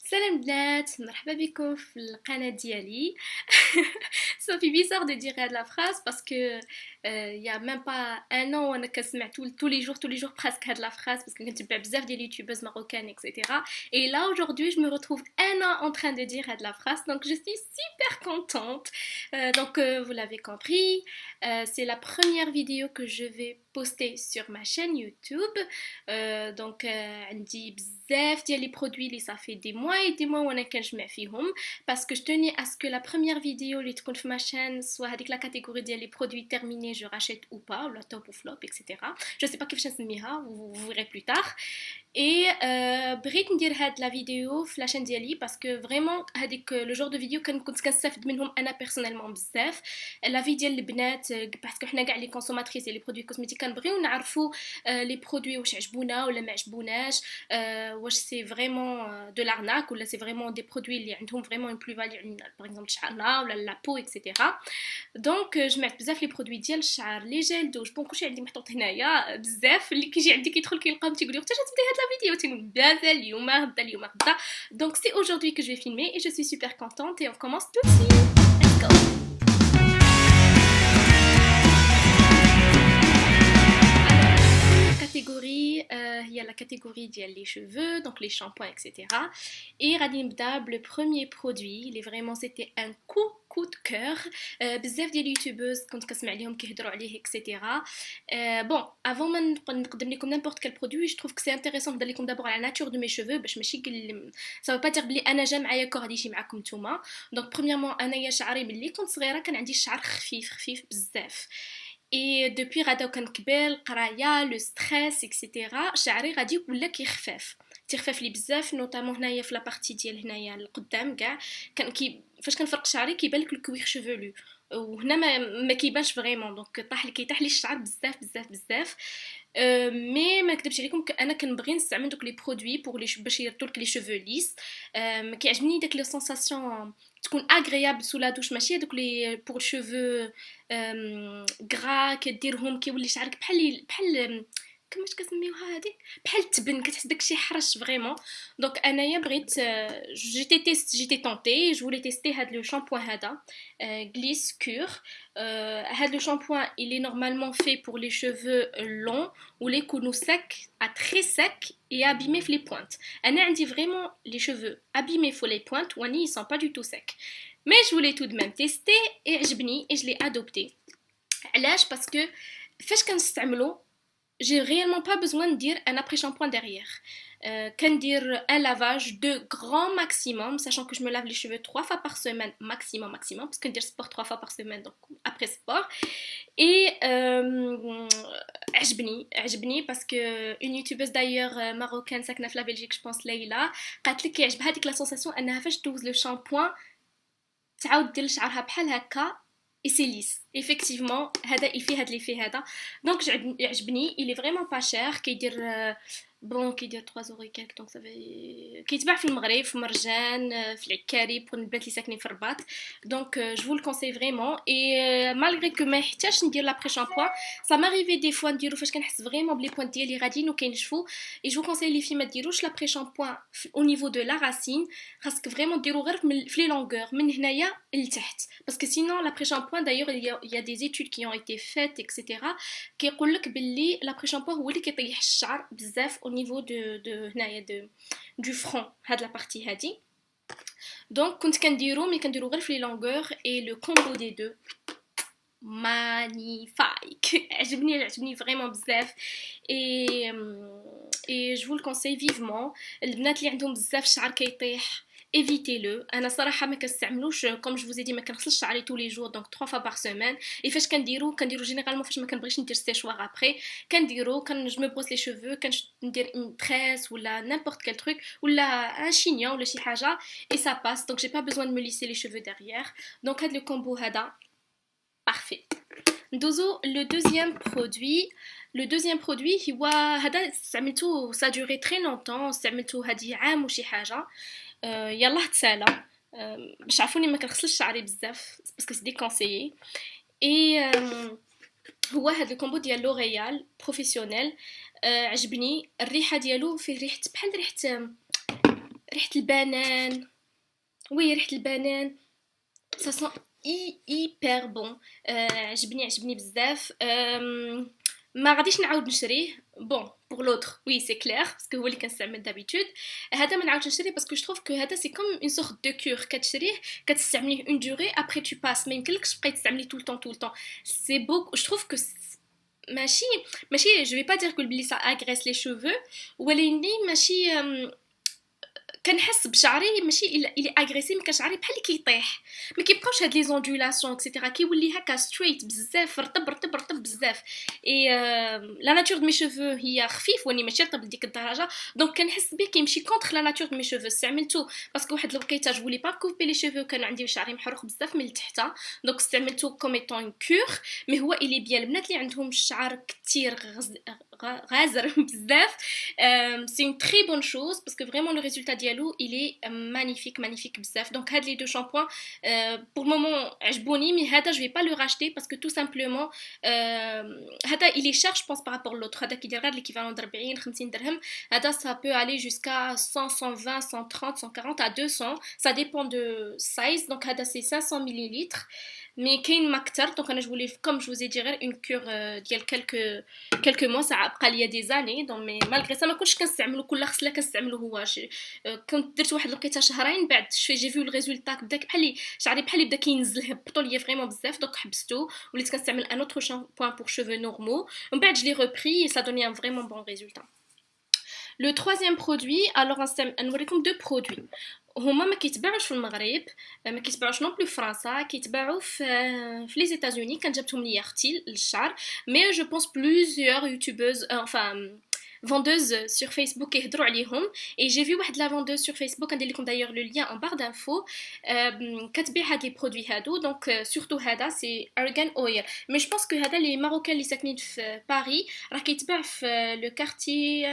Salam البنات مرحبا بكم في القناة ديالي. Ça fait bizarre de dire la phrase parce que il y a même pas un an وانا كنسمع tous les jours presque هاد la phrase parce que كنتبع بزاف ديال youtubeuses marocaines etc. Et là aujourd'hui je me retrouve un an en train de dire la phrase donc je suis super contente. Vous l'avez compris, c'est la première vidéo que je vais poster sur ma chaîne YouTube. عندي بزاف ديال les produits اللي ça fait des mois et des mois وانا كنجمع فيهم parce que je tenais à ce que la première vidéo اللي تكون في ma chaîne soit هذيك la catégorie ديال les produits terminés je rachète ou pas ou la top ou flop etc. Je sais pas كيفاش نسميها, vous verrez plus tard. Et بغيت ندير هاد لا فيديو في لاشين ديالي باسكو فريمون هذيك لو جور دو فيديو كنت كنستافد منهم انا بيرسونيلمون بزاف. لا في ديال البنات باسكو حنا كاع لي كونسوماتريس ديال لي برودوي كوزميتيك كنبغيو نعرفوا لي برودوي واش عجبونا ولا ما عجبوناش, واش سي فريمون دو لارناك ولا سي فريمون دي برودوي اللي عندهم فريمون اون بلو فاليو علينا باغ اكزومبل شعرنا ولا لا بو اكسيتيرا. دونك جمعت بزاف لي برودوي ديال الشعر لي جيل دوش بون كلشي عندي محطوط هنايا بزاف. اللي كيجي عندي كيدخل كيلقاهم تيقول لي اختي تبداي هاد لا فيديو تنقول بزاف اليوم غدا. Donc c'est aujourd'hui que je vais filmer et je suis super contente et on commence tout de suite. Let's go. Catégorie, il y a la catégorie des cheveux, donc les shampoings, etc. Et Radim Dab, le premier produit, c'était un coup de cœur. بزاف ديال اليوتيوبرز كنت كنسمع عليهم كيهضروا عليه etc. Bon, avant ما نقدم لكم n'importe quel produit, je trouve que c'est intéressant نهضر لكم d'abord على la nature de mes cheveux باش ماشي ça veut pas dire بلي انا جا معايا كور غادي يمشي معاكم نتوما. Donc premièrement انايا شعري ملي كنت صغيره كان عندي الشعر خفيف بزاف. Et depuis غدا وكنكبر القرايه لو ستريس اكسيتيرا شعري غادي ولا كيخفاف لي بزاف نوطامون هنايا في لابارتي ديال هنايا القدام كاع كان فاش كنفرق شعري كيبان لك الكوير شيفولو وهنا ما كيبانش فريمون. دونك كيطيح لي الشعر بزاف. مي ما نكذبش عليكم انا كنبغي نستعمل دوك لي برودوي باش يردوا لك لي شيفو ليس. ما كيعجبني داك لو سونساسيون تكون اغريابل سو لا دوش ماشي دوك لي بور شيفو غرا كديرهم كيولي شعرك بحال كيفاش كنسميوها هذيك بحال التبن كتحس داكشي حرش فريمون. دونك انايا بغيت جيتي طونطي جو فولي تيستي هاد لو شامبوان هذا غليس كور. هاد لو شامبوان il est normalement fait pour les cheveux longs ou les يكونوا secs à très sec et abîmés في les pointes. انا عندي vraiment les cheveux abîmés في les pointes واني ils sont pas du tout secs. Mais je voulais tout de même tester et عجبني et je l'ai adopté. علاش باسكو فاش كنستعملو j'ai réellement pas besoin de dire un après-shampoing derrière. Qu'en dire un lavage de grand maximum, sachant que je me lave les cheveux 3 fois par semaine maximum, parce que dire sport 3 fois par semaine, donc après sport. Et عجبني parce que une youtubeuse d'ailleurs marocaine ساكنه في la Belgique, je pense Leila, قالت لي كيعجبها هذيك la sensation انها فاش دوز le shampoing تعاود دير شعرها بحال هكا et c'est lisse. Effectivement, il fait l'effet هذا. Donc يعجبني, il est vraiment pas cher, كيدير كيدير 3 اورو كالك. دونك صافي كيتباع في المغرب في مرجان في العكاري بور البنات اللي ساكنين في الرباط. دونك جو فو الكونساي فريمون. اي مالغري كو ما يحتاجش ندير لابري شامبوان سا ماريفي دي فوا نديرو فاش كنحس فريمون بلي بوينت ديالي غاديين وكينشفوا. اي جو كونساي لي في ما ديروش لابري شامبوان او نيفو دو لا راسين, خاصك فريمون ديرو غير في لي لونغور من هنايا لتحت parce que sinon l'après-shampoing d'ailleurs il y a des études qui ont été faites etc. كيقول لك باللي l'après-shampoing هو اللي كيطيح الشعر بزاف au niveau de هنايا du front هاد la partie هادي. donc كنت كنديرو مي كنديرو غير في لي لونغور et le combo des deux magnifique. عجبني vraiment بزاف et je vous le conseille vivement. البنات اللي عندهم بزاف الشعر كيطيح évitez-le. انا صراحه ما كنستعملوش comme je vous ai dit ما كنغسلش شعري tous les jours donc 3 fois par semaine. et فاش كنديرو généralement فاش ما كنبغيش ندير séchoir après كنديرو je me brosse les cheveux كندير une tresse ولا n'importe quel truc ولا un chignon ولا شي حاجه et ça passe. donc j'ai pas besoin de me lisser les cheveux derrière. donc هاد le combo هذا parfait. ندوزو le deuxième produit هو هذا استعملته ça a duré très longtemps. استعملته هادي عام وشي حاجه. يلا تسالى باش عرفوني ما كنغسلش شعري بزاف باسكو سي ديكونسيي. اي هو هذا الكومبو ديال لوريال بروفيسيونيل. عجبني الريحه ديالو فيه ريحه بحال ريحه ريحة البنان. وي ريحة البنان. Ça sent hyper bon. عجبني بزاف. ما غاديش نعاود نشريه. Bon, pour l'autre, oui, c'est clair, parce que هو اللي كنستعمل d'habitude. هذا ما نعاودش نشريه parce que je trouve que هذا c'est comme une sorte de cure. كتشريه كتستعمليه une durée, après tu passes. ما يمكنلكش تبقاي تستعمليه tout le temps. C'est beau, je trouve que ماشي je vais pas dire que بلي ça agresse les cheveux, ولكن ماشي كنحس بشعري ماشي الى اغريسي، مي كشعري بحال اللي كيطيح، ما كيبقاوش هاد لي زوندولاسيون اكسيتيرا، كيولي هكا ستريت بزاف، رطب بزاف. اي لا ناتور دو مي شوفو هي خفيف وني ماشي رطب لديك الدرجه، دونك كنحس بيه كيمشي كونتر لا ناتور دو مي شوفو. استعملته باسكو واحد الوقيته جو لي با كوبي لي شوفو، كان عندي شعري محروق بزاف من التحت، دونك استعملته كوم ايتون كور. مي هو الي بيان البنات اللي عندهم الشعر كتير غازر بزاف، سي اون تري بون شوز باسكو فريمون لو ريزولتا ديالو il est magnifique بزاف. donc هاد les deux shampoings pour le moment عجبوني، mais هذا je vais pas le racheter parce que tout simplement هذا il est cher je pense par rapport à l'autre. هذا كيدير غير l'équivalent de 40 50 درهم، هذا ça peut aller jusqu'à 100 120 130 140 à 200، ça dépend de size. donc هذا c'est 500 millilitres، mais كاين ما اكثر. دونك انا جو كوم جو زي دي غير اون كور ديال كلكو موا، ساعه بقى ليا دي زاني. دونك مي مالغري سا ما كنتش كنستعملو كل خصله كنستعملو هو. كنت درت واحد الوقيته شهرين، بعد جي فيو الريزولتا بدا بحال شعري بحال بدا كينزل، هبطوا ليا فريمون بزاف، دونك حبستو وليت كنستعمل ان اوتر شامبوان بور شوفو نورمال. ومن بعد je l'ai repris et ça donnait un vraiment bon résultat. Le troisième produit, alors نوريكم deux produits. هما ما كيتباعوش في المغرب، ما كيتباعوش نون بلو في فرنسا، كيتباعوا في لي ايتازوني. كان جابتهم ليا اختي للشعر، مي جو بونس بلوزيور يوتيوبرز enfin vendeuses sur Facebook يهضروا عليهم. et j'ai vu واحد لا vendeuse sur Facebook، ندير لكم d'ailleurs le lien en barre d'infos، كتبيع هاد لي برودوي هادو. دونك سورتو هذا سي argan oil، مي جو بونس كو هذا لي ماروكان اللي ساكنين في باريس راه كيتباع في لو كارتي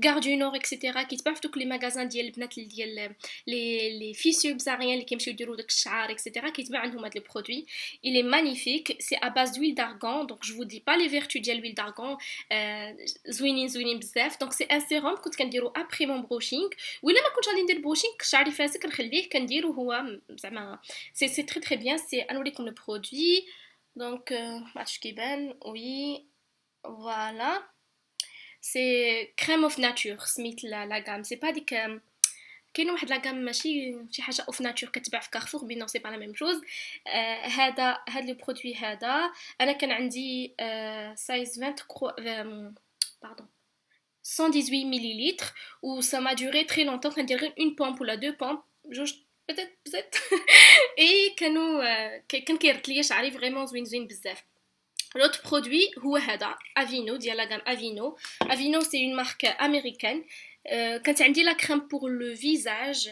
غار دو نور اكسيتيرا، كيتباع في دوك لي ماغازان ديال البنات ديال لي فيسيو بزاريان اللي كيمشيو يديروا داك الشعر اكسيتيرا، كيتباع عندهم هاد لو برودوي. il est magnifique، c'est à base d'huile d'argan. donc je vous dis pas les vertus ديال l'huile d'argan، زوينين بزاف. دونك سي ان سيروم كنت كنديرو ابري مون بروشينغ، ولا ما كنتش غادي ندير بروشينغ شعري فاسك نخليه كنديرو هو زعما سي تري تري بيان. سي نوريكم لو برودوي. دونك ما عرفتش كيبان. وي فوالا سي كريم اوف ناتور سميت لا غام. سي با ديك كاين واحد لاكام ماشي شي حاجه اوف ناتور كتباع في كارفور، بي نو سي با لا ميم شوز. هاد لو برودوي هذا انا كان عندي سايز 20 pardon 118 millilitres où ça m'a duré très longtemps. كان ندير غير une pompe ولا deux pompes جوج peut-être et كان كيرد ليا شعري فريمون زوين بزاف. l'autre produit هو هذا افينو ديال لا غام افينو سي une marque américaine. كانت عندي لا crème pour le visage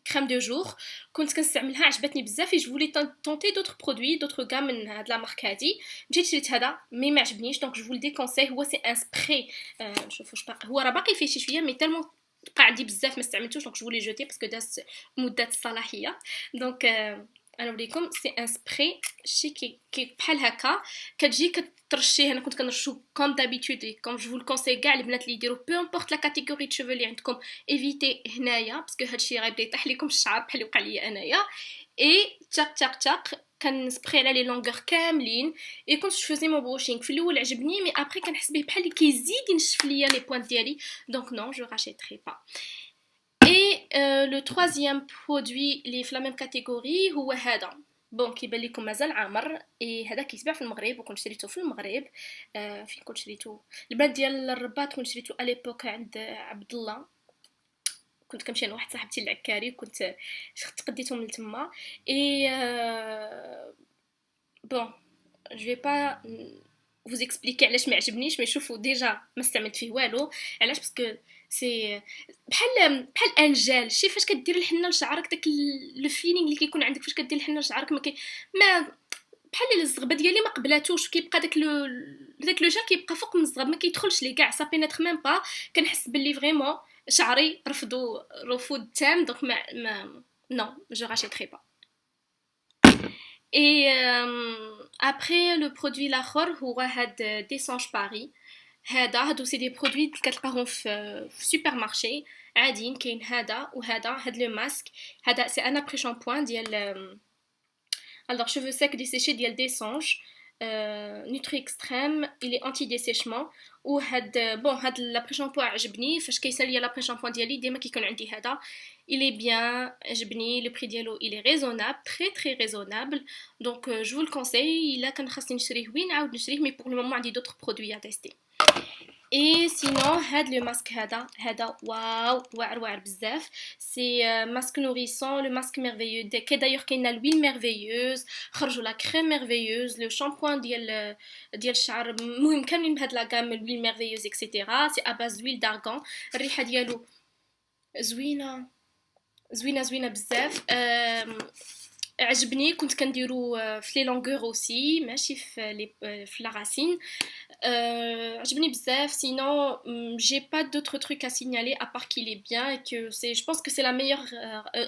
crème de jour كنت كنستعملها، عجبتني بزاف. جو فولي تونتي دوطر برودوي دوطر غام من هاد لا مارك هادي، مشيت شريت هذا مي ما عجبنيش. دونك جو فول ديكونساي. هو سي ان سبراي، نشوف واش باقي، هو راه باقي فيه شي شويه مي تالمون بقى عندي بزاف ما استعملتوش، دونك جو فولي جوتي باسكو داز مده الصلاحيه. دونك انا نوريكم سي ان سبراي شي كي بحال هكا كتجي كترشيه. انا كنت كنرشو كوم دابيتود كوم جو فول كونساي كاع البنات اللي يديروا بو امبورط لا كاتيجوري دو شوفو اللي عندكم ايفيتي هنايا باسكو هادشي غيبدا يطيح لكم الشعر بحال اللي وقع ليا انايا. اي تاك كنسبري على لي لونغور كاملين. اي كنت فوزي مو بروشينغ في الاول عجبني، مي ابري كنحس به بحال اللي كيزيد ينشف ليا لي بوينت ديالي، دونك نو جو راشيتري با. Et le troisième produit اللي في la même catégorie هو هذا. بون كيبان لكم مازال عامر، اي هذا كيتباع في المغرب وكنت شريته في المغرب. فين كنت شريته؟ البلاد ديال الرباط كنت شريته اليبوك عند عبد الله. كنت كنمشي انا واحد صاحبتي العكاري كنت تقديتهم لتما. اي بون جو في با vous expliquer علاش ما عجبنيش، مي شوفوا ديجا ما استعملت فيه والو. علاش؟ باسكو سي بحال ان جال. شي فاش كدير الحنه لشعرك داك لو فيلينغ اللي كيكون عندك فاش كدير الحنه لشعرك ما بحال الزغبه ديالي ما قبلاتوش، كيبقى داك لو جال كيبقى فوق من الزغب ما كيدخلش لي كاع، صافي نيتر ميم با. كنحس باللي فريمون شعري رفض تام. دونك ما نو جو راشيتري با. Et après le produit l'akhor هو هاد ديسانج باري. هادو سي دي برودوي كتلقاهم في سوبر مارشي. عاديين. كاين هذا وهذا، هاد لو ماسك هذا سي ان ابري شامبوان ديال alors cheveux secs desséchés ديال ديسونج نوتري اكستريم الي انتي ديسيشمون. وهاد بون هاد لابري شامبو عجبني فاش كيسالي لابري شامبو ديالي ديما كيكون عندي هذا il est bien عجبني لو بري ديالو il est raisonnable très très raisonnable donc je vous le conseille. الا كان خاصني نشريه وين نعاود نشريه مي pour le moment عندي d'autres produits à tester. Et sinon هاد لو ماسك هذا واو واعر بزاف. سي ماسك نوريسون لو ماسك ميرفيو كي دايوغ كاينه لويل ميرفيوز خرجوا لا كريم ميرفيوز لو شامبوان ديال الشعر المهم كاملين بهاد لا غام لويل ميرفيوز اكسيتيرا. سي اباز لويل دارغون الريحه ديالو زوينه بزاف. عجبني كنت كنديرو في لي لونغور اوسي ماشي في لا راسين. عجبني بزاف. Sinon j'ai pas d'autres trucs à signaler à part qu'il est bien et que c'est je pense que c'est la meilleure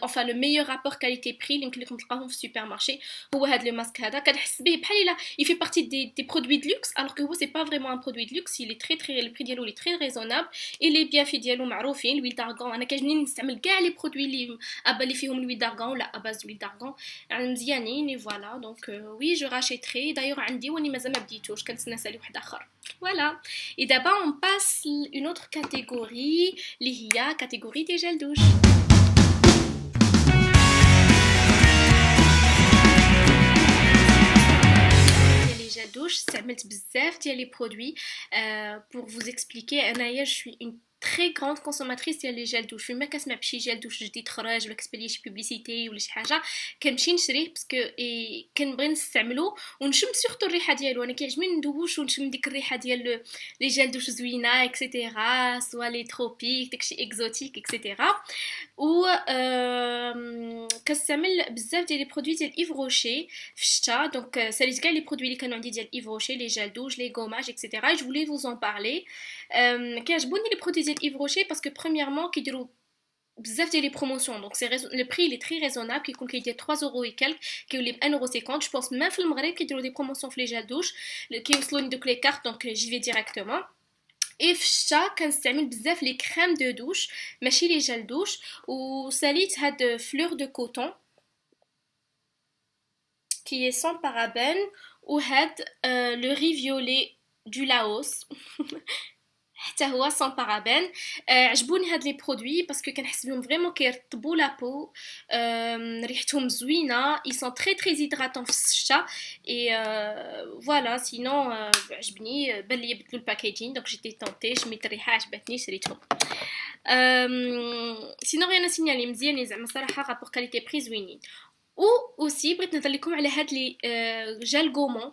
enfin le meilleur rapport qualité-prix اللي يمكن لكم تلقاوهم في السوبر مارشي هو هذا لو ماسك هذا. كنحس به بحال الا il fait partie des produits de luxe alors que هو c'est pas vraiment un produit de luxe. il est très le prix ديالو il est très raisonnable et les bienfaits ديالو معروفين. l'huile d'argan انا كيعجبني نستعمل كاع لي برودوي اللي فيهم l'huile d'argan ولا اباز l'huile d'argan مزيانين. et voilà donc oui je rachèterai d'ailleurs عندي واني مازال ما بديتوش كنتسنى نسالي واحد اخر. Voilà. Et d'abord, on passe une autre catégorie, les catégorie des gels douche. Les gels douche, ça met bzaf les produits. Pour vous expliquer, je suis une très grande consommatrice ديال لي جيل دوش. فيما كنسمع بشي جيل دوش جديد خرج ولا كتبان لي شي بوبليسيتي ولا شي حاجه كنمشي نشريه باسكو كنبغي نستعملو ونشم سورتو الريحه ديالو. انا كيعجبني ندوش ونشم ديك الريحه ديال لي جيل دوش زوينه اكسيتيرا سوا لي تروبيك داكشي اكزوتيك اكسيتيرا. و كنستعمل بزاف ديال لي برودوي ديال ايف روشي في الشتا. دونك ساليت كاع لي برودوي اللي كانوا عندي ديال ايف روشي لي جيل دوش لي غوماج اكسيتيرا. جو فولي فوز ان بارلي. كيعجبوني لي برودوي ديال ايف روشي باسكو premièrement كيديروا بزاف ديال لي بروموسيون دونك سي لو بري لي تري ريزونابل كيكون كيدير 3 اورو وكالك كيولي ب 1 اورو 50. جو بونس ميم في المغرب كيديروا دي بروموسيون في لي جيل دوش كيوصلوني دوك لي كارت دونك جي في ديريكتومون. اي في الشتا كنستعمل بزاف لي كريم دو دوش ماشي لي جيل دوش. وساليت هاد فلور دو كوتون كي est sans parabène وهاد لو ري فيولي دو لاوس حتى هو سون بارابين. عجبوني هاد لي برودوي باسكو كنحس بهم فريمون كيرطبوا لا بو. ريحتهم زوينه ils sont très très hydratants في الشتا. et voilà sinon عجبني بان لي يبدلوا الباكيجين دونك جيتي طونطي شميت الريحه عجبتني شريتهم. sinon rien à signaler مزيانين زعما صراحه رابور كاليتي بري زوينين. و اوسي بغيت نهضر لكم على هاد لي جيل غومون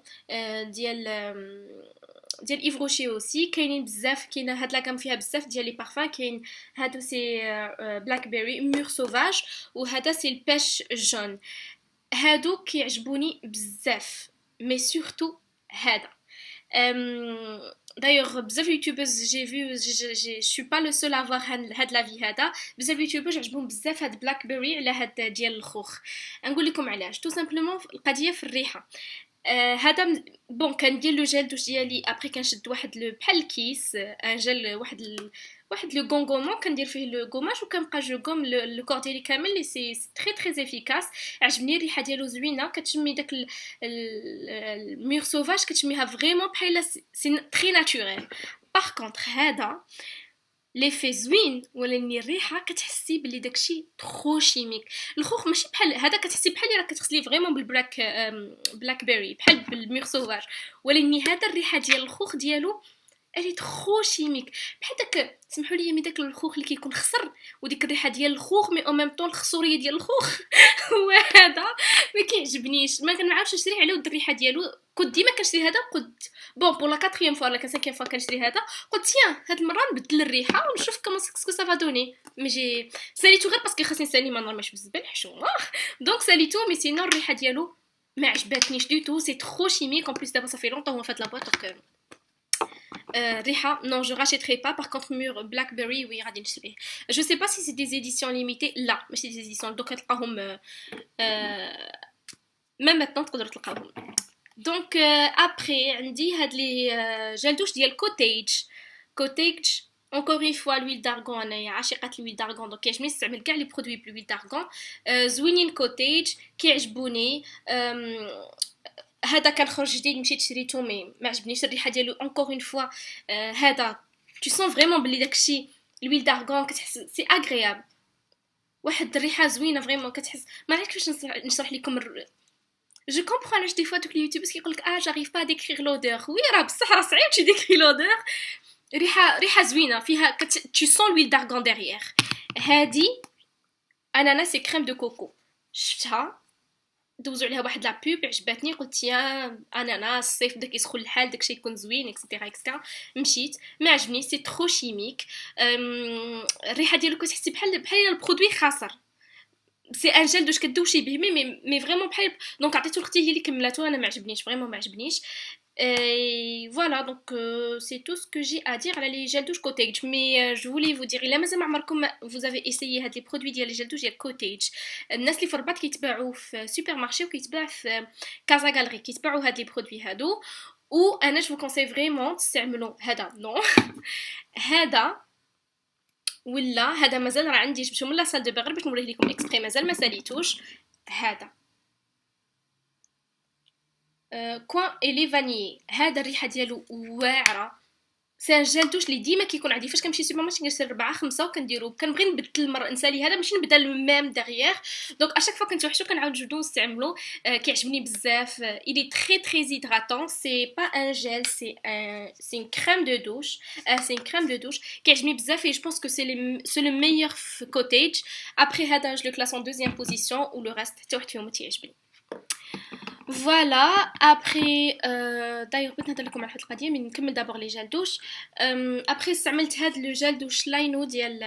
ديال ايف روشي اوسي كاينين بزاف. كاينه هاد لاكام فيها بزاف ديال لي بارفان. كاين هادو سي بلاك بيري مور سوفاج وهذا سي البيش جون. هادو كيعجبوني بزاف مي سورتو هذا. d'ailleurs بزاف يوتيوبرز جي في je suis pas le seul à avoir هاد لافي هذا. بزاف يوتيوبرز عجبهم بزاف هاد بلاك بيري على هاد ديال الخوخ. نقول لكم علاش. تو سامبلومون القضيه في الريحه. هذا بون كندير لو جيل دوش ديالي ابري كنشد واحد لو بحال كيس ان جيل واحد لو غونغومون كندير فيه لو غوماج وكنبقى جو غوم لو كور ديالي كامل لي سي تري تري افيكاس. عجبني الريحه ديالو زوينه كتشمي داك الميور سوفاج كتشميها فريمون بحال سي تري ناتوريل. باغ كونطخ هذا ليفي زوين ولكن الريحه كتحسي بلي داكشي ترو شيميك. الخوخ ماشي بحال هذا كتحسي بحال راك كتغسلي فريمون بلاك بيري بحال بالمير سوفاج ولكن هذا الريحه ديال الخوخ ديالو الي ترو شيميك بحال داك سمحوا لي مي داك الخوخ اللي كيكون خصر وديك الريحه ديال الخوخ مي او ميم طون الخصوريه ديال الخوخ. وهذا ما كيعجبنيش ما كنعرفش نشري على ود الريحه ديالو. كنت ديما كنشري هذا قلت بون بور لا كاتريام فوا ولا كاسانكيام فوا كنشري هذا قلت تيان هاد المره نبدل الريحه ونشوف كومون سكو سافا دوني. مي جي ساليتو غير باسكو خاصني نسالي ما نرميش بالزبال حشومه دونك ساليتو مي سينو الريحه ديالو ما عجبتنيش دو تو. سي ترو شيميك اون بليس دابا صافي لونطون هو فات لا بواط دونك Riha, non, je rachèterai pas. Par contre, mur Blackberry, oui, غادي نشريه. Je sais pas si c'est des éditions limitées. لا ماشي des éditions. Donc تلقاهم même maintenant تقدروا تلقاوهم. Donc après عندي هاد لي جل دوش ديال كوتيج Encore une fois, l'huile d'argan, أنا عاشقة l'huile d'argan donc كيعجبني نستعمل كاع لي برودوي بلويل d'argan. زوينين كوتيج كيعجبوني. هذا كان خرج جديد مشيت شريته مي ما عجبنيش الريحه ديالو encore une fois. هذا tu sens vraiment بلي داكشي l'huile d'argan كتحس سي agréable. واحد الريحه زوينه فريمون كتحس ما عرفتش كيفاش نشرح لكم جو كومبرون علاش دي فوا دوك اليوتيوبرز كيقولك جاريف با ديكريغ لودور. وي راه بصح راه صعيب تي ديكري لودور. ريحه زوينه فيها tu sens l'huile d'argan derrière. هادي اناناس كريم دو كوكو شفتها دوزو عليها واحد لا بوب عجبتني قلت يا اناناس الصيف بدا كيسخن الحال داكشي يكون زوين اكسيتيرا اكسيتيرا. مشيت ما عجبني سي ترو شيميك. الريحه ديالو كتحسي بحال البرودوي خاسر. سي ان جيل دوش كدوشي به مي فريمون بحال دونك عطيتو لختي هي اللي كملاتو انا ما عجبنيش فريمون ما عجبنيش. Et voilà, donc c'est tout ce que j'ai à dire à les gels douche cottage. Mais je voulais vous dire, vous avez essayé les produits ديال les gels douche ديال cottage. الناس اللي في الرباط كيتباعوا في سوبر مارشي وكيتباع في كازا غالري كيتباعوا هاد لي برودوي هادو. و انا جو كونساي فريمون تستعملوا هذا نو هذا ولا هذا مازال راه عندي جبتو من لا سال دو بيغ باش نوريه لكم اكسبري مازال ما ساليتوش. هذا كوان الي فانيي هذا الريحه ديالو واعره. سي ان جيل دوش اللي ديما كيكون عندي فاش كنمشي سوبر مارشي كنشري 4 5 وكنديرو كنبغي نبدل المره نسالي هذا ماشي نبدا الميم دغيير. دونك اشاك فوا كنتوحشو كنعاود نجبدو نستعملو. كيعجبني بزاف. il est très très hydratant. c'est pas un gel c'est une crème de douche. c'est une crème de douche كيعجبني بزاف et je pense que c'est le meilleur cottage. après هذا je le classe en deuxième position ou le reste حتى واحد فيهم تيعجبني. Voilà, après d'ailleurs بغيت نهضر لكم على الحلقه القديمه من نكمل دابور لي جال دوش. après استعملت هاد لو جال دوش لاينو ديال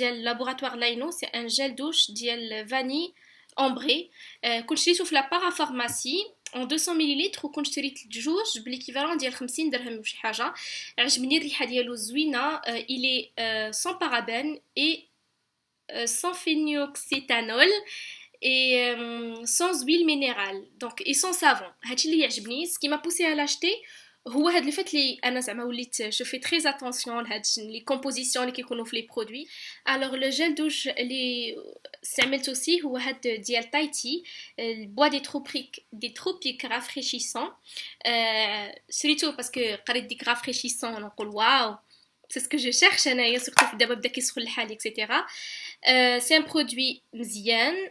لابوراتوار لاينو. سي ان جال دوش ديال فاني امبري. كنت شريته في لا بارا فارماسي en 200 ملل وكنت شريت جوج بالايكيفالون ديال 50 درهم وشي حاجه. عجبني الريحه ديالو زوينه. il est sans parabènes et sans phénoxyéthanol et sans huile minérale donc et sans savon. هادشي اللي يعجبني ce qui m'a poussé à l'acheter هو هاد الفات لي انا زعما وليت جو في تري اتونسيون لهاد لي كومبوزيسيون اللي كيكونوا في لي برودوي. الوغ لو جيل دوش اللي استعملت aussi هو هاد ديال تايتي البوا دي تروبيك رافريشيسون. شريتو باسكو قريت ديك رافريشيسون نقول واو c'est ce que je cherche انايا surtout دابا بدا كيسخن الحال اكسيتيرا. سي ان برودوي مزيان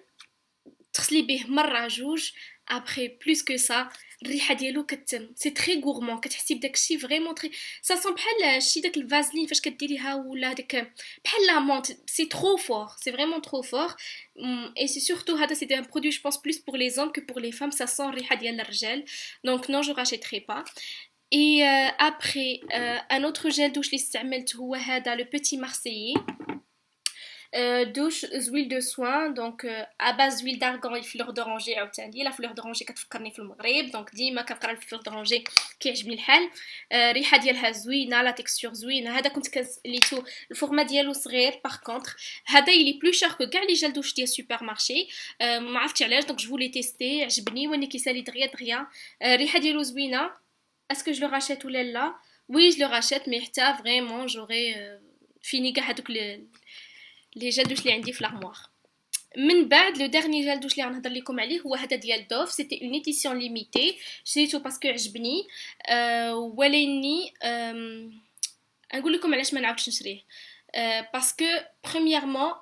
تغسلي به مره جوج. après plus que ça الريحه ديالو سي تري غورمون كتحسي بداكشي فريمون تري سا سون بحال شي داك الفازلين فاش كديريها ولا داك بحال لا مونت. سي ترو فور سي فريمون ترو فور. et c'est surtout هذا c'est un produit je pense plus pour les hommes que pour les femmes. ça sent الريحه ديال الرجال donc non je rachèterai pas. et après un autre gel douche اللي استعملت هو هذا le petit marseillais. douche huile de soin donc à base d'huile d'argan et fleur d'oranger عاوتاني la fleur d'oranger كتفكرني في المغرب donc ديما كنقرا الفلور d'oranger كيعجبني الحال. الريحه ديالها زوينه لا تكستور زوينه. هذا كنت كنسليتو الفورما ديالو صغير باغ كونطخ هذا يلي بلو شار كو كاع لي جيل دوش ديال سوبر مارشي. ما عرفتش علاش دونك جو فولي تيستي عجبني واني كيسالي دغيا. الريحه ديالو زوينه. اسكو جو لو راشيت ولا لا؟ وي جو لو راشيت مي حتى فريمون جوري فيني كاع هذوك لي جيل دوش اللي عندي في لارموار. من بعد لو ديرني جيل دوش اللي غنهضر لكم عليه هو هذا ديال دوف. سيتي اون ايديسيون ليميتي شريتو باسكو عجبني. ولاني نقول لكم علاش ما نعاودش نشريه. باسكو بريميرمون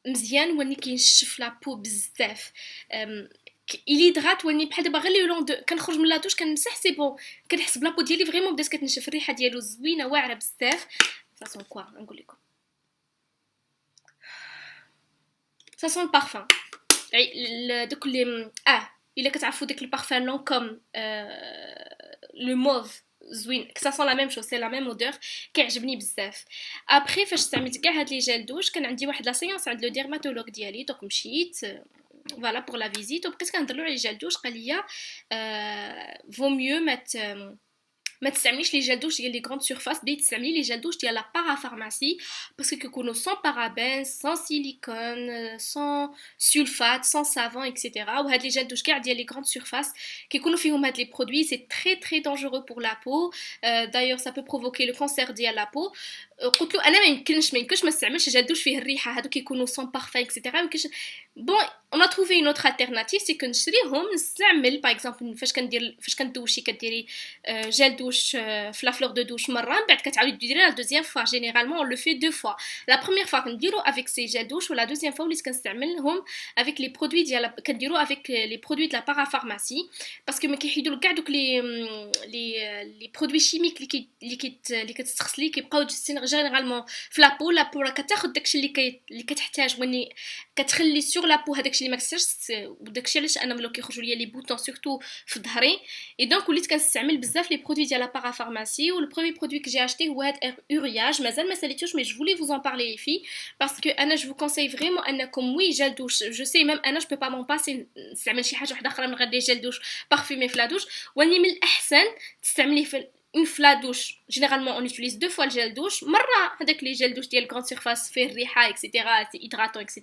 مزيان واني كينشف لا بو بزاف. il hydrate واني بحال دابا غير لو لون كنخرج من لا دوش كنمسح سي بون كنحس بلا بو ديالي فريمون بدات كتنشف. الريحه ديالو زوينه واعره بزاف. فاصون كوا نقول لكم ça sent le parfum. دوك اللي الا كتعرفوا داك البارفان لونكوم لو موف زوين ça sent la même chose c'est la même odeur كيعجبني بزاف. ابري فاش استعملت كاع هاد لي جيل دوش كان عندي واحد لا سيونس عند لو ديرماتولوج ديالي دونك مشيت فوالا بور لا فيزيت وبقيت كنهضر له على لي جيل دوش قال لي vaut mieux ما تستعمليش لي جل دوش ديال لي غروند سيرفاس، بغيتي تستعملي لي جل دوش ديال لا بارافارماسي باسكو كيكونوا سون بارابين سون سيليكون سون سولفات سون سافون اكسيتيرا. وهاد لي جل دوش كاع ديال لي غروند سيرفاس كيكونوا فيهم هاد لي برودوي سي تري تري دانجورو بور لا بو. دايوغ سا بو بروفوكي لو كونسير ديال لا بو. قلت له انا ما يمكنش ما نستعملش جل دوش فيه الريحه هادو كيكونوا سون بارفان اكسيتيرا. ما يمكنش. بون on a trouvé une autre alternative c'est que نشريهم نستعمل باغ اكزومبل فاش كندوشي كديري جل دوش في لا فلور دو دوش مره من بعد كتعاودي ديري لا دوزيام فوا. جينيرالمون اون لو في دو فوا. لا بروميير فوا كنديرو افيك سي جل دوش ولا دوزيام فوا وليت كنستعملهم افيك لي برودوي ديال كنديرو افيك لي برودوي دو لا بارافارماسي باسكو ما كيحيدوا كاع دوك لي برودوي شيميك اللي كتستخسلي كيبقاو جينيرالمون في لا بو راه كتاخذ داكشي اللي كتحتاج وني كتخلي سور لا بو هذاكشي اللي ما كسرش. وداكشي علاش انا ملي كيخرجوا ليا لي بوطون سورتو في ظهري. اي دونك وليت كنستعمل بزاف لي برودوي ديال لا بارافارماسي. والبروميي برودوي كو جي اشتي هو هاد اورياج. مازال ما ساليتوش مي جو فولي فوز ان بارلي لي في باسكو انا جو كونساي فريمون انكم وي جل دوش جو سي ميم انا جو بو با مون باسي نستعمل شي حاجه واحده اخرى من غير لي جل دوش بارفومي في لا دوش. ولكن من الاحسن تستعمليه في une fois la douche. Généralement on utilise 2 fois le gel douche. مرة هذاك لي جل دوش ديال grande surface فيه الريحة etc. c'est hydratant etc.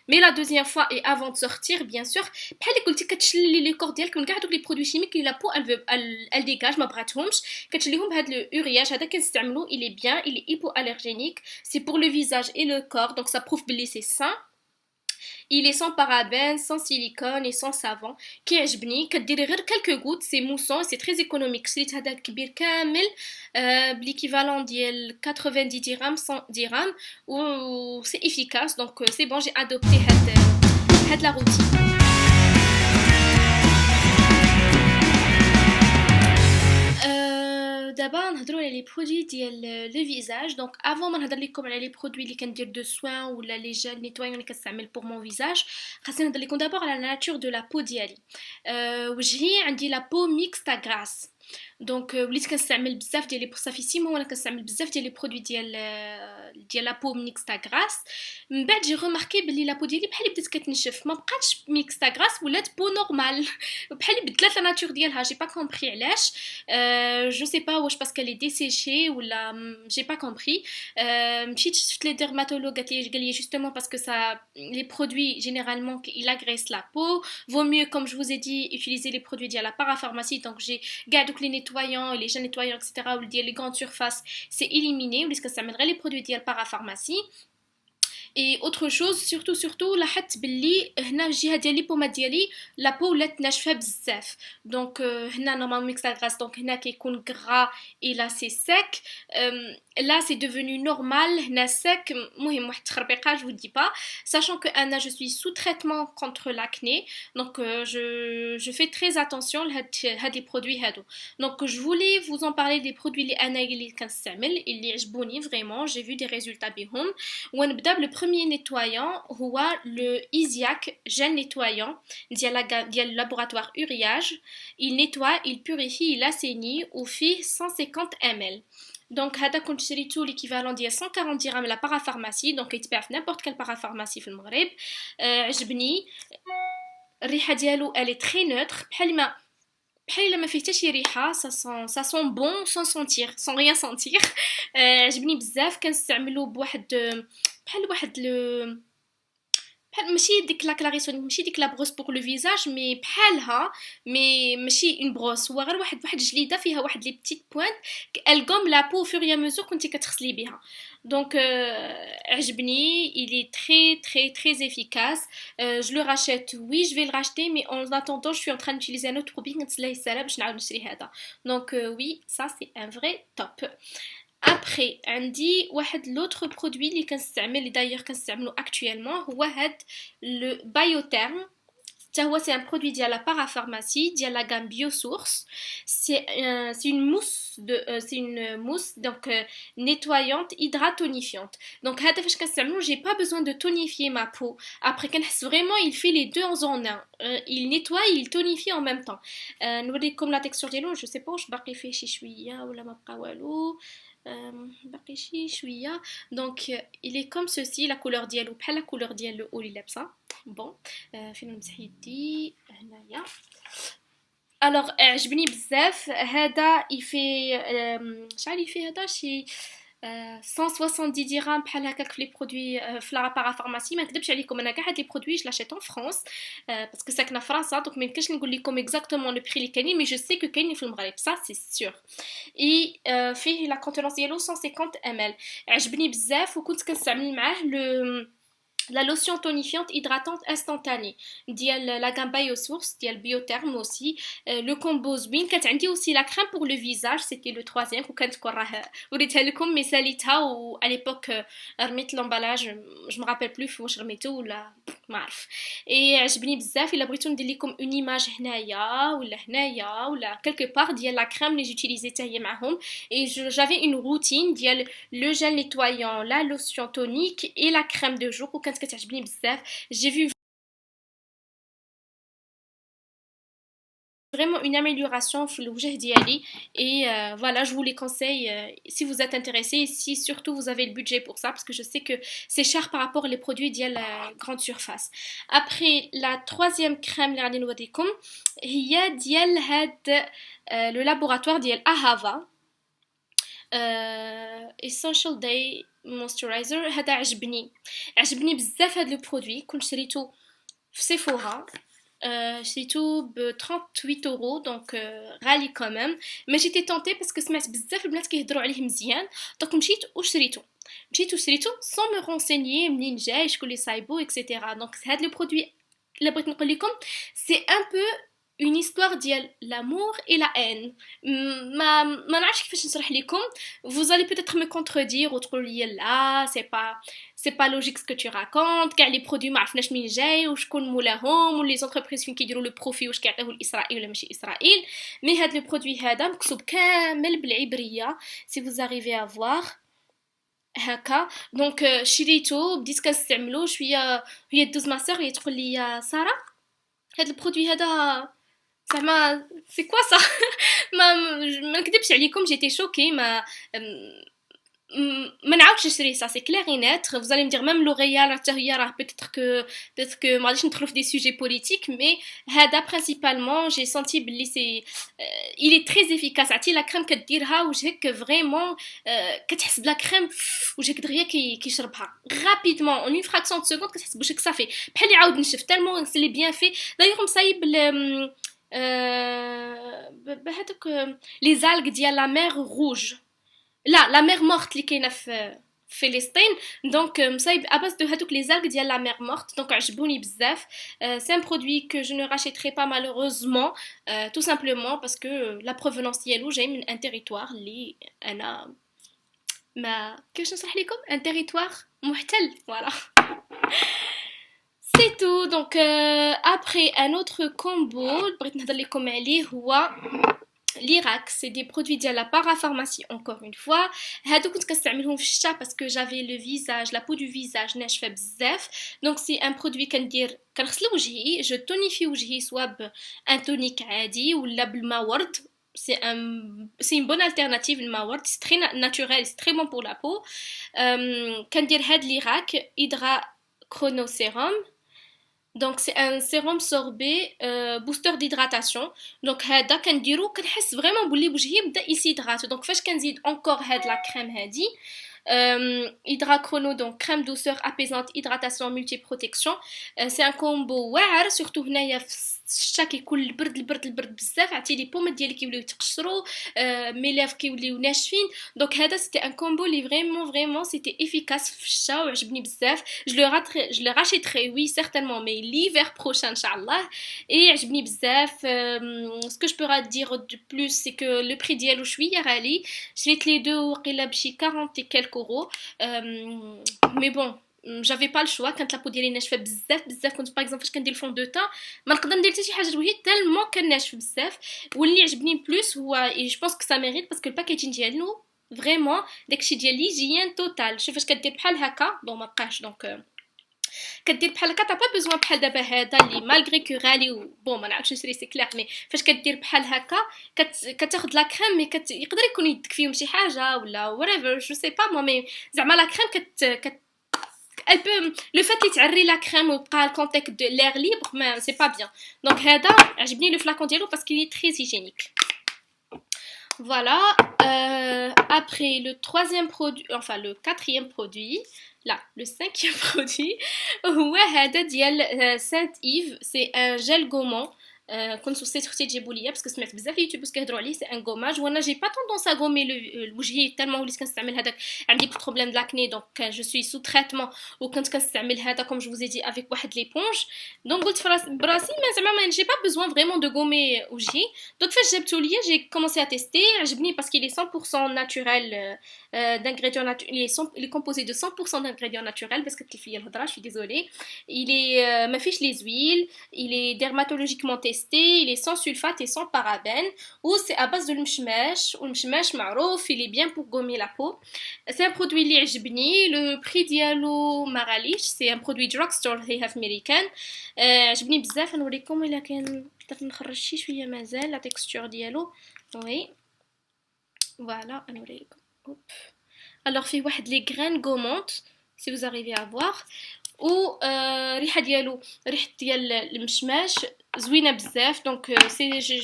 mais la deuxième fois et avant de sortir bien sûr بحال اللي قلتي كتشلي لي كور ديالك من كاع دوك لي برودوي شيميك اللي لا بو elle dégage ما بغاتهمش كتشليهم بهاد لو اورياج هذا كنستعملو. il est bien il est hypoallergénique c'est pour le visage et le corps donc ça prouve بلي c'est sain. Il est sans parabènes, sans silicone et sans savon. كيعجبني كديري غير quelques gouttes, c'est moussant, c'est très économique. شريت هذا الكبير كامل بليكيفالون ديال 90 dirhams 100 dirhams و c'est efficace donc c'est bon j'ai adopté هاد la routine. دابا نهضروا على لي برودوي ديال لو فيزاج. دونك افون ما نهضر لكم على لي برودوي اللي كندير دو سوين ولا لي جيل نيتوايون اللي كنستعمل بور مون فيزاج. خاصني نهضر لكم دابا على لا ناتور دو لا بو ديالي. وجهي عندي لا بو ميكستا غراس. دونك وليت كنستعمل بزاف ديال لي صافي 6 موا وانا كنستعمل بزاف ديال لي برودوي ديال لا بو ميكستا غراس. من بعد جي ريماركي بلي لا بو ديالي بحال بدات كتنشف ما بقاتش ميكستا غراس ولات بو نورمال بحال بدلات لا ناتور ديالها. جي با كومبري علاش. جو سي با واش باسكو لي ديسيشي ولا جي با كومبري. مشيت شفت لي ديرماتولوج قال لي جوستومون باسكو ça les produits généralement ils agressent la peau. Vaut mieux comme je vous ai dit utiliser les produits de la parapharmacie. Donc j'ai gardé les nettoyants les gels nettoyants etc. ou les grandes surfaces c'est éliminé ou est-ce que ça mènerait les produits de la parapharmacie. Et autre chose surtout لاحظت باللي هنا الجهه ديال لي بوماد ديالي لا بو ولات ناشفه بزاف. دونك هنا نورمالمون ميكس غراس دونك هنا كيكون غرا اي لا سي سيك. là c'est devenu normal هنا sec. مهم واحد التخربيقه je vous dis pas sachant que انا je suis sous traitement contre l'acné donc je fais très attention لهاد les produits هادو. donc je voulais vous en parler des produits اللي كنستعمل اللي عجبوني vraiment j'ai vu des résultats بهم. ونبدا بالبريمير نيتوايون هو le Isiac gel nettoyant ديال laboratoire Uriage. il nettoie il purifie il assainit وفيه 150 ml. Donc هذا كنت شريتو l'équivalent ديال 140 dirhams la parapharmacie donc يتباع في n'importe quelle parapharmacie في المغرب. عجبني الريحه ديالو elle est très neutre بحال ما فيه حتى شي ريحه. ça sent bon sans sentir sans rien sentir. عجبني بزاف كنستعملو بواحد بحال ماشي ديك لا كلاريسون ماشي ديك لا بروس بور لو فيزاج مي بحالها مي ماشي اون بروس هو غير واحد جليده فيها واحد لي بتيت بوينت الغوم لا بو فوريا ميزور كنتي كتغسلي بها. donc عجبني il est très très très efficace. je le rachète oui je vais le racheter mais en attendant je suis en train d'utiliser un autre produit نتسلاه السالا باش نعاود نشري هذا. donc oui ça c'est un vrai top. Après عندي واحد l'autre produit اللي كنستعمل اللي d'ailleurs كنستعملو actuellement هو هاد le Biotherm. C'est un produit ديال la parapharmacie ديال la gamme Biosource. C'est une mousse donc nettoyante hydratonifiante. donc هذا فاش كنستعملو j'ai pas besoin de tonifier ma peau. après كنحس vraiment il fait les deux en un. il nettoie il tonifie en même temps. نوريكم la texture ديالو je sais pas واش باقي فيه شي شويه ولا ما بقى والو. باقي شي شويه. donc il est comme ceci la couleur ديالو بحال la couleur ديال لو اللي لابسه. bon فين نمسح يدي هنايا الوغ عجبني بزاف هذا يفي شحال يفي هذا شي 170 dirhams بحال هكاك في لي برودوي في لا بارافارماسي. ما نكذبش عليكم انا كاع هاد لي برودوي جو لاشيت ان فرانس باسكو ساكنه في فرنسا دونك ما يمكنش نقول لكم اكزاكتومون لو بري اللي كاينين مي جو سي كو كاينين في المغرب سا سي سيغ. اي فيه لا كونتونونس ديالو 150 ml. عجبني بزاف وكنت كنستعمل معاه لو la lotion tonifiante hydratante instantanée ديال la gamme Biosource ديال Biotherm aussi. Le combo زوين. كانت عندي aussi la crème pour le visage c'était le troisième وكانت تكون راه وريتها لكم مي ساليتها و à l'époque رميت l'emballage je me rappelle plus واش رميته ولا ما عرف. اي عجبني بزاف. الا بغيتو ندير لكم اون ايماج هنايا ولا quelque part ديال la crème اللي جوتيليزي حتى هي معاهم. et j'avais une routine ديال le gel nettoyant, la lotion tonique et la crème de jour وكانت كتعجبني بزاف. j'ai vu vraiment une amélioration في الوجه ديالي et voilà je vous les conseille si vous êtes intéressé, si surtout vous avez le budget pour ça parce que je sais que c'est cher par rapport aux produits ديال la grande surface. Après la troisième crème اللي غادي نوريكم هي ديال هاد le laboratoire ديال Ahava essential day moisturizer. هذا عجبني بزاف هذا البرودوي. كنت شريته في سيفورا شريته ب 38 اورو دونك غالي كوميم. ما جيتي تونتي باسكو سمعت بزاف البنات كيهضروا عليه مزيان دونك مشيت وشريته سون مو رونسينيي منين جاي شكون اللي صايبو اكسيتيرا. دونك هذا البرودوي الا بغيت نقول لكم سي ان بو une histoire ديال l'amour et la haine. ما نعرفش كيفاش نشرح لكم. vous allez peut-être me contredire وتقولوا لي لا c'est pas logique ce que tu racontes كاع لي برودوي ما عرفناش منين جاي وشكون مولاهم ولي زونتربريز فين كيديروا لو بروفي واش كيعطيوه لاسرائيل ولا ماشي اسرائيل. مي هاد لو برودوي هذا مكتوب كامل بالعبريه si vous arrivez à voir هكا. دونك شريته بديت كنستعملو شويه. هي دوز ما سور هي تقول لي ساره هاد البرودوي هذا زعما سي كوا صا. ما نكذبش عليكم جيتي شوكي. ما نعاودش نشري سا سي كلير اي نيت. vous allez me dire même لوريال حتى هي راه peut-être que ما غاديش ندخلوا في دي سوجي بوليتيك مي هذا principalement j'ai senti بلي سي il est très efficace. عرفتي لا كريم كديرها وجهك فريمون كتحس بلا كريم وجهك دغيا كيشربها رابيدمون اون اون فراكسيون دو سكوند كتحس بوجهك صافي بحال يعاود نشف تالمون سي لي بيان في. دايوغ مصايب بهذوك لي زالغ ديال لا مير روج لا مير مورت اللي كاينه في فلسطين دونك مصايب اباس دو هذوك لي زالغ ديال لا مير مورت دونك عجبوني بزاف. سي ان برودوي كو جو نو راشيتري با مالوروزمون tout simplement parce que la provenance ديالو جاي من ان تيريتوار اللي انا ما كيفاش نشرح لكم ان تيريتوار محتل فوالا. C'est tout. Donc après un autre combo بغيت نهضر لكم عليه هو l'Irak. C'est des produits ديال la parapharmacie encore une fois. هادو كنت كنستعملهم في الشتا باسكو j'avais le visage la peau du visage ناشفه بزاف. donc c'est un produit كنغسل وجهي je tonifie وجهي سواء بان تونيك عادي ولا بالماء ورد. c'est une bonne alternative الماء ورد. c'est très naturel, c'est très bon pour la peau. كندير هاد l'Irak Hydra Chrono Sérum. Donc c'est un sérum sorbet booster d'hydratation. donc هذا كنديرو كنحس فريمون بلي وجهي بدا يسيدغات. donc فاش كنزيد encore هاد لا كريم هادي Hydra Chrono donc crème douceur apaisante hydratation multiprotection. c'est un combo واعر surtout هنايا في الشتا كيكون البرد بزاف. عرفتي لي بومات ديالي كيوليو يتقشروا مي ليف كيوليو ناشفين. دونك هذا سيتي ان كومبو لي فريمون سيتي افيكاس في الشتا وعجبني بزاف. je le rachèterai oui certainement mais l'hiver prochain inchallah. et عجبني بزاف. ce que je peux dire de plus c'est que le prix ديالو شويه غالي. شريت لي دو وقيله بشي 40 et quelques euros mais bon j'avais pas le choix. كانت لابو ديالي ناشفه بزاف كنت باغ اكزومبل فاش كندير الفون دو تان ما نقدر ندير حتى شي حاجه لوجهي تالمون كان ناشف بزاف. واللي عجبني بلوس هو جو بونس كو سا ميريت باسكو الباكيجين ديالو فريمون داكشي ديال ليجيان توتال. شوف فاش كدير بحال هكا بون ما بقاش دونك كدير بحال هكا. با بيزوان بحال دابا هذا اللي مالغري كو غالي بون ما نعرفش نشري سي كلير مي فاش كدير بحال هكا كتاخذ لا كريم مي يقدر يكون يدك فيهم شي حاجه ولا whatever جو سي با مو مي زعما لا كريم elle peut le fait qu'il تعري la crème ويبقى le contact de l'air libre mais c'est pas bien. Donc هذا عجبني le flacon ديالو parce qu'il est très hygiénique. Voilà, après le troisième produit, enfin le quatrième produit, là, le cinquième produit, هذا ديال Saint Yves, c'est un gel gommant. كنت وصيت اختي تجيبوا ليا باسكو سمعت بزاف يوتيوبرز كيهضروا عليه سي ان غوماج وانا جي با توندونس ا غومي الوجهي تالمون وليت كنستعمل هذاك عندي بروبليم د لاكني دونك جو سوي سو تريتمون وكنت كنستعمل هذا كوم جو فوزي دي افيك واحد ليبونج دونك قلت براسي ما زعما ما جي با بوزوان فريمون دو غومي وجهي دونك فاش جبتو ليا جي كومونسي ا تيستي عجبني باسكو لي 100% ناتوريل d'ingrédients naturels, il est composé de 100% d'ingrédients naturels parce que je suis désolée. Il est ma fiche les huiles, il est dermatologiquement testé, il est sans sulfate et sans parabènes ou c'est à base de l'mshmash ou l'mshmash معروف, il est bien pour gommer la peau. C'est un produit اللي عجبني, le prix ديالو ما غاليش, c'est un produit drugstore هي américain. عجبني بزاف نوريكم الا كان قدرت نخرج شي شويه مازال la texture ديالو. Oui. Voilà, نوريكم. Alors في واحد لي غران غومونت si vous arrivez à voir و ريحه ديالو ريحه ديال المشماش زوينه بزاف دونك سي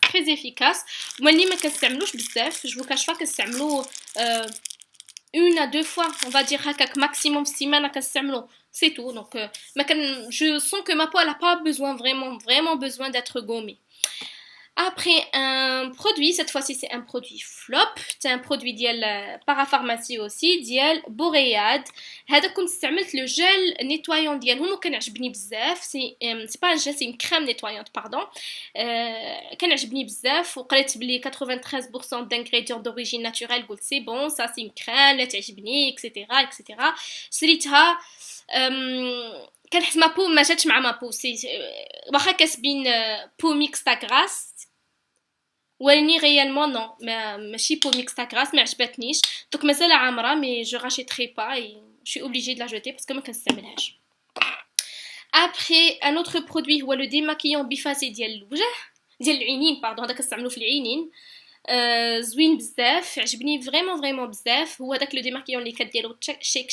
très efficace ملي ما كنستعملوش بزاف جو كاش با كنستعملو une à deux fois on va dire هكاك maximum سيمانه كنستعملو c'est tout donc ما كان je sens que ma peau elle a pas besoin vraiment besoin d'être gommée. Après un produit, cette fois-ci c'est un produit flop, c'est un produit ديال parapharmacie aussi ديال بورياد. هذا كنت استعملت le gel nettoyant ديالهم وكان عجبني بزاف. c'est pas un gel, c'est une crème nettoyante pardon. كان عجبني بزاف وقريت بلي 93% d'ingrédients d'origine naturelle قلت c'est bon ça c'est une crème لا تعجبني etc. شريتها كنحس ما بو ما جاتش مع ما بو واخا كاسبين بو ميكس تاع غراس ولاني réellement non ماشي بو ميكس تاع غراس ما عجبتنيش دونك مازال عامره مي جو راشيتري با et je suis obligée de la jeter parce que ما كنستعملهاش. Après un autre produit هو le démaquillant biphasé ديال الوجه ديال العينين باردون هذا كنستعملو في العينين زوين بزاف عجبني فريمون بزاف هو داك لو ديماركيون اللي كديرو شيك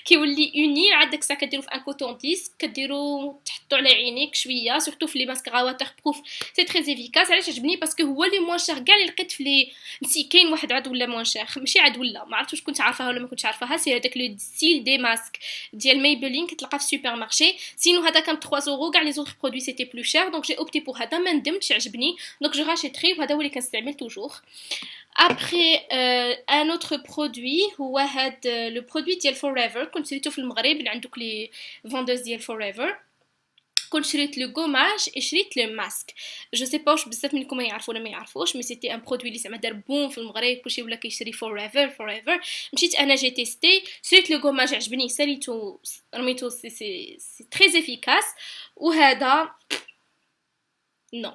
كيولي اوني عاد داك الساعه كديرو في ان كوتون ديس كديرو تحطو على عينيك شويه سورتو في لي ماسك واتر بروف سي تري افيكاس. علاش عجبني باسكو هو لي موان شير كاع اللي لقيت في لي نسي كاين واحد عاد ولا موان شير ماشي عاد ولا ما عرفتش كنت عارفاها ولا ما كنتش عارفاها سي هذاك لو ستيل دي ماسك ديال مايبلين كتلقى في السوبر مارشي سينو هذا كان 3 اورو كاع لي زوطر برودوي سيتي بلو شير دونك جي اوبتي بور هذا ما ندمتش عجبني دونك جو راشيتري وهذا هو اللي كنستعمل toujours. Après un autre produit هو هاد le produit ديال Forever كنت شريته في المغرب اللي عندك لي فوندوز ديال Forever كنت شريت لو غوماج شريت لو ماسك جو سي با واش بزاف منكم يعرفوا ولا ما يعرفوش مي سيتي ان برودوي اللي زعما دار بون في المغرب كلشي ولا كيشري Forever مشيت انا جي تيستي شريت لو غوماج عجبني ساليتو رميتو سي très efficace وهذا نو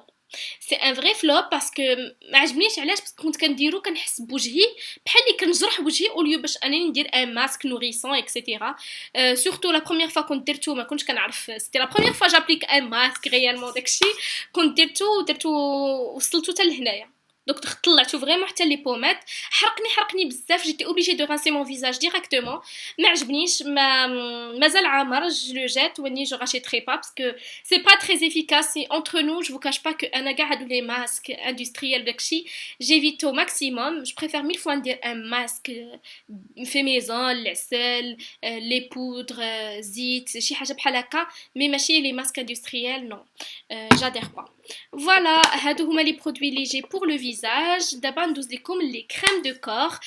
سي ان فري فلوب باسكو ما عجبنيش علاش باسكو كنت كنديرو كنحس بوجهي بحال اللي كنجرح وجهي اوليو باش انني ندير ان ماسك نوريسون اكسيتيرا سورتو لا بروميير فوا كنت درتو ما كنتش كنعرف سيتي لا بروميير فوا جابليك ان ماسك ريالمون داكشي كنت درتو وصلتو حتى لهنايا دونك طلعتو فريمون حتى لي بومات حرقني بزاف جيتي اوبليجي دو رانسي مون فيزاج ديريكتومون ما عجبنيش مازال عامر جو جيت وني جو راشيتري با باسكو سي با تري افيكاس سي انتر نو جو كاش با كو انا كاع هادو لي ماسك اندستريال داكشي جيفيتو ماكسيموم جو بريفير 1000 فوا ندير ان ماسك في ميزون العسل لي بودر زيت شي حاجه بحال هكا مي ماشي لي ماسك اندستريال نو جادير با. Voilà, هادو هما لي برودوي لي جي بور لو فيزاج. دابا ندوز لكم لي كريم دو كور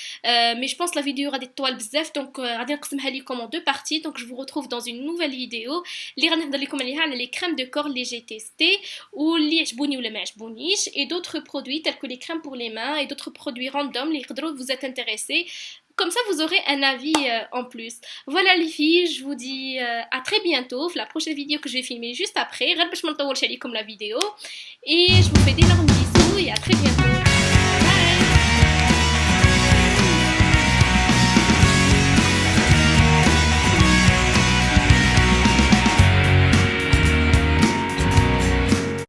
مي جو بونس لا فيديو غادي تطول بزاف دونك غادي نقسمها لكم en deux parties donc je vous retrouve dans une nouvelle vidéo اللي غادي نهضر لكم عليها على لي كريم دو كور اللي جي تيستي واللي عجبوني ولا ما عجبونيش et d'autres produits tels que les crèmes pour les mains et d'autres produits random اللي يقدروا vous êtes intéressés. Comme ça, vous aurez un avis en plus. Voilà les filles, je vous dis à très bientôt. La prochaine vidéo que je vais filmer juste après. Comme la vidéo. Et je vous fais d'énormes bisous et à très bientôt.